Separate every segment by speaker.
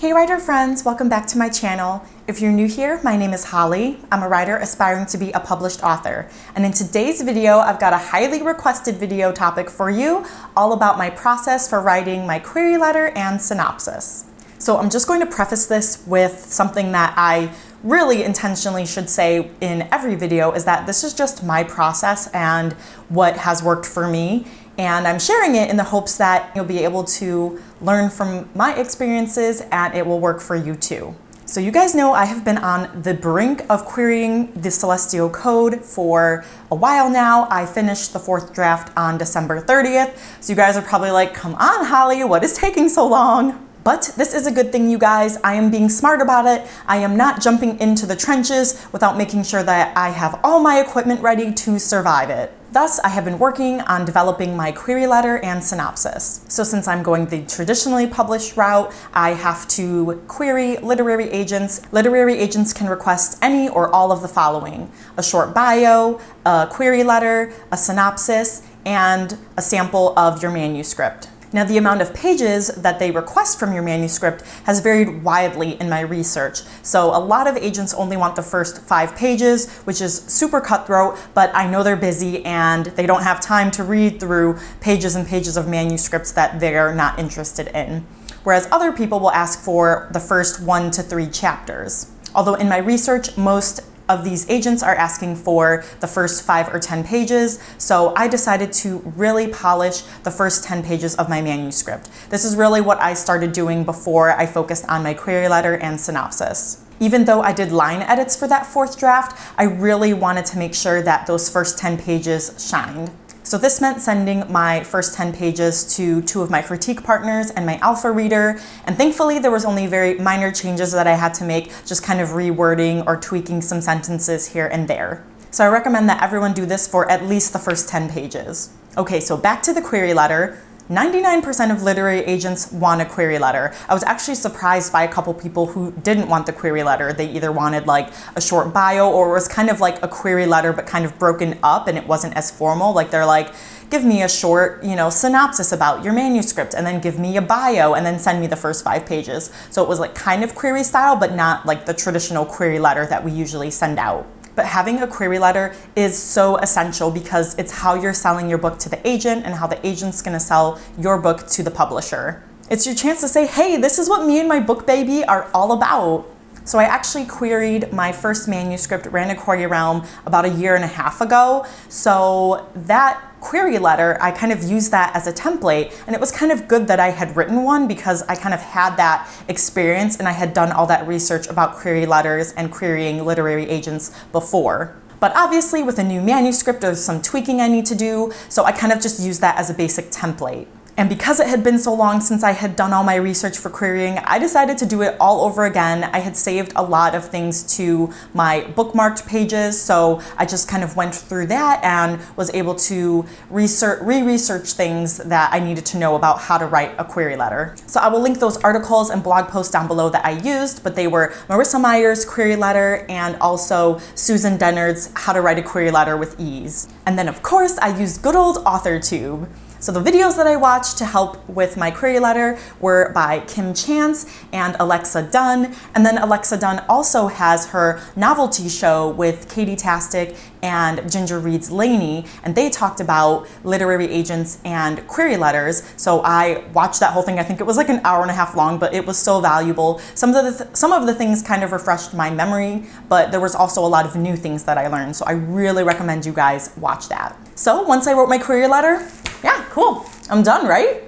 Speaker 1: Hey writer friends, welcome back to my channel. If you're new here, my name is Holly. I'm a writer aspiring to be a published author. And in today's video, I've got a highly requested video topic for you, all about my process for writing my query letter and synopsis. So I'm just going to preface this with something that I really intentionally should say in every video, is that this is just my process and what has worked for me. And I'm sharing it in the hopes that you'll be able to learn from my experiences and it will work for you too. So you guys know I have been on the brink of querying the Celestial Code for a while now. I finished the 4th draft on December 30th. So you guys are probably like, come on, Holly, what is taking so long? But this is a good thing, you guys. I am being smart about it. I am not jumping into the trenches without making sure that I have all my equipment ready to survive it. Thus, I have been working on developing my query letter and synopsis. So since I'm going the traditionally published route, I have to query literary agents. Literary agents can request any or all of the following: a short bio, a query letter, a synopsis, and a sample of your manuscript. Now, the amount of pages that they request from your manuscript has varied widely in my research. So a lot of agents only want the first 5 pages, which is super cutthroat, but I know they're busy and they don't have time to read through pages and pages of manuscripts that they're not interested in. Whereas other people will ask for the first 1 to 3 chapters. Although in my research, most of these agents are asking for the first 5 or 10 pages, so I decided to really polish the first 10 pages of my manuscript. This is really what I started doing before I focused on my query letter and synopsis. Even though I did line edits for that 4th draft, I really wanted to make sure that those first 10 pages shined. So this meant sending my first 10 pages to 2 of my critique partners and my alpha reader, and thankfully there was only very minor changes that I had to make, just kind of rewording or tweaking some sentences here and there. So I recommend that everyone do this for at least the first 10 pages. Okay, so back to the query letter. 99% of literary agents want a query letter. I was actually surprised by a couple people who didn't want the query letter. They either wanted like a short bio, or it was kind of like a query letter but kind of broken up and it wasn't as formal. Like they're like, give me a short, synopsis about your manuscript, and then give me a bio, and then send me the first 5 pages. So it was like kind of query style, but not like the traditional query letter that we usually send out. But having a query letter is so essential because it's how you're selling your book to the agent and how the agent's gonna sell your book to the publisher. It's your chance to say, hey, this is what me and my book baby are all about. So I actually queried my first manuscript, Ran a Query Realm, about 1.5 years ago. So that query letter, I kind of used that as a template, and it was kind of good that I had written one because I kind of had that experience and I had done all that research about query letters and querying literary agents before. But obviously with a new manuscript, there's some tweaking I need to do, so I kind of just used that as a basic template. And because it had been so long since I had done all my research for querying, I decided to do it all over again. I had saved a lot of things to my bookmarked pages, so I just kind of went through that and was able to re-research things that I needed to know about how to write a query letter. So I will link those articles and blog posts down below that I used, but they were Marissa Meyer's query letter and also Susan Dennard's How to Write a Query Letter with Ease. And then of course I used good old authortube. So the videos that I watched to help with my query letter were by Kim Chance and Alexa Dunn. And then Alexa Dunn also has her novelty show with Katie Tastic and Ginger Reads Laney, and they talked about literary agents and query letters. So I watched that whole thing. I think it was like 1.5 hours long, but it was so valuable. Some of the things kind of refreshed my memory, but there was also a lot of new things that I learned. So I really recommend you guys watch that. So once I wrote my query letter, yeah, cool, I'm done, right?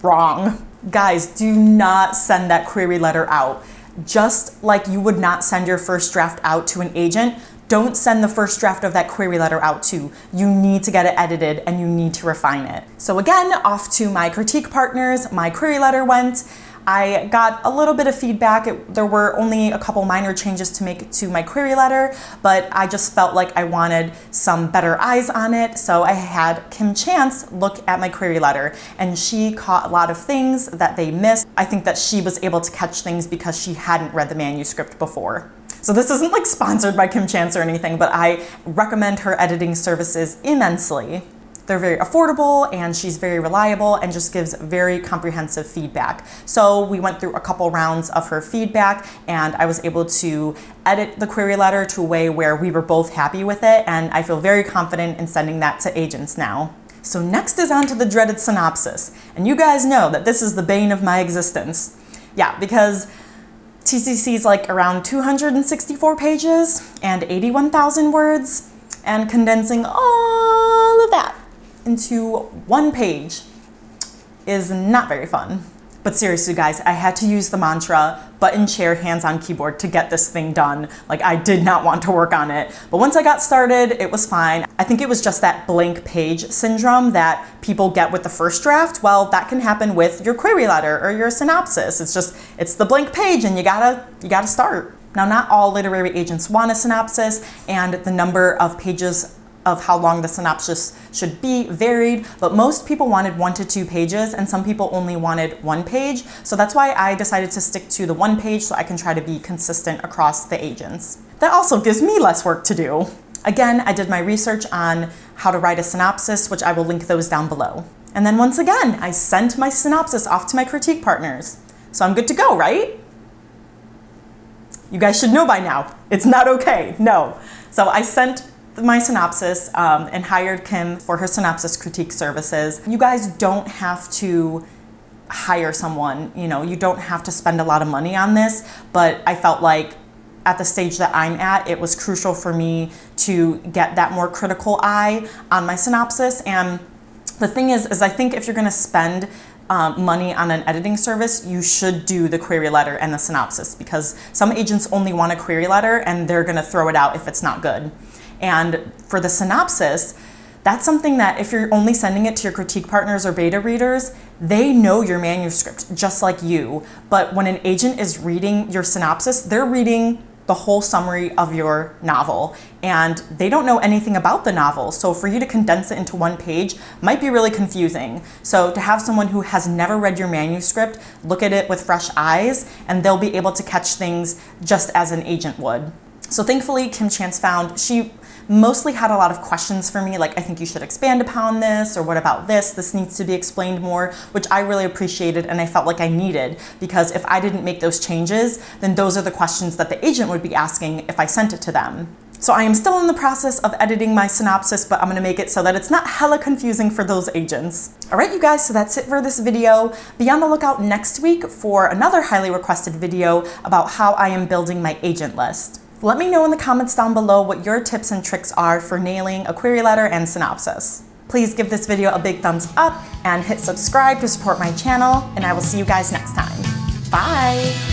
Speaker 1: Wrong. Guys, do not send that query letter out. Just like you would not send your first draft out to an agent, don't send the first draft of that query letter out too. You need to get it edited and you need to refine it. So again, off to my critique partners, my query letter went. I got a little bit of feedback. There were only a couple minor changes to make to my query letter, but I just felt like I wanted some better eyes on it. So I had Kim Chance look at my query letter, and she caught a lot of things that they missed. I think that she was able to catch things because she hadn't read the manuscript before. So this isn't like sponsored by Kim Chance or anything, but I recommend her editing services immensely. they're very affordable, and she's very reliable and just gives very comprehensive feedback. So we went through a couple rounds of her feedback, and I was able to edit the query letter to a way where we were both happy with it, and I feel very confident in sending that to agents now. So next is on to the dreaded synopsis. And you guys know that this is the bane of my existence. Yeah, because TCC is like around 264 pages and 81,000 words, and condensing all of that into one page is not very fun. But seriously guys, I had to use the mantra, button, chair, hands on keyboard to get this thing done. Like, I did not want to work on it. But once I got started, it was fine. I think it was just that blank page syndrome that people get with the first draft. Well, that can happen with your query letter or your synopsis. It's the blank page, and you gotta start. Now, not all literary agents want a synopsis, and the number of pages of how long the synopsis should be varied, but most people wanted 1 to 2 pages, and some people only wanted 1 page. So that's why I decided to stick to the 1 page so I can try to be consistent across the agents. That also gives me less work to do. Again, I did my research on how to write a synopsis, which I will link those down below. And then once again, I sent my synopsis off to my critique partners. So I'm good to go, right? You guys should know by now, it's not okay, no. So I sent my synopsis and hired Kim for her synopsis critique services. You guys don't have to hire someone, you don't have to spend a lot of money on this, but I felt like at the stage that I'm at, it was crucial for me to get that more critical eye on my synopsis. And the thing is I think if you're gonna spend money on an editing service, you should do the query letter and the synopsis, because some agents only want a query letter and they're gonna throw it out if it's not good. And for the synopsis, that's something that if you're only sending it to your critique partners or beta readers, they know your manuscript just like you. But when an agent is reading your synopsis, they're reading the whole summary of your novel, and they don't know anything about the novel. So for you to condense it into 1 page might be really confusing. So to have someone who has never read your manuscript look at it with fresh eyes, and they'll be able to catch things just as an agent would. So thankfully, Kim Chance found, she mostly had a lot of questions for me, like, I think you should expand upon this, or what about this? This needs to be explained more, which I really appreciated and I felt like I needed, because if I didn't make those changes, then those are the questions that the agent would be asking if I sent it to them. So I am still in the process of editing my synopsis, but I'm gonna make it so that it's not hella confusing for those agents. All right, you guys, so that's it for this video. Be on the lookout next week for another highly requested video about how I am building my agent list. Let me know in the comments down below what your tips and tricks are for nailing a query letter and synopsis. Please give this video a big thumbs up and hit subscribe to support my channel, and I will see you guys next time. Bye!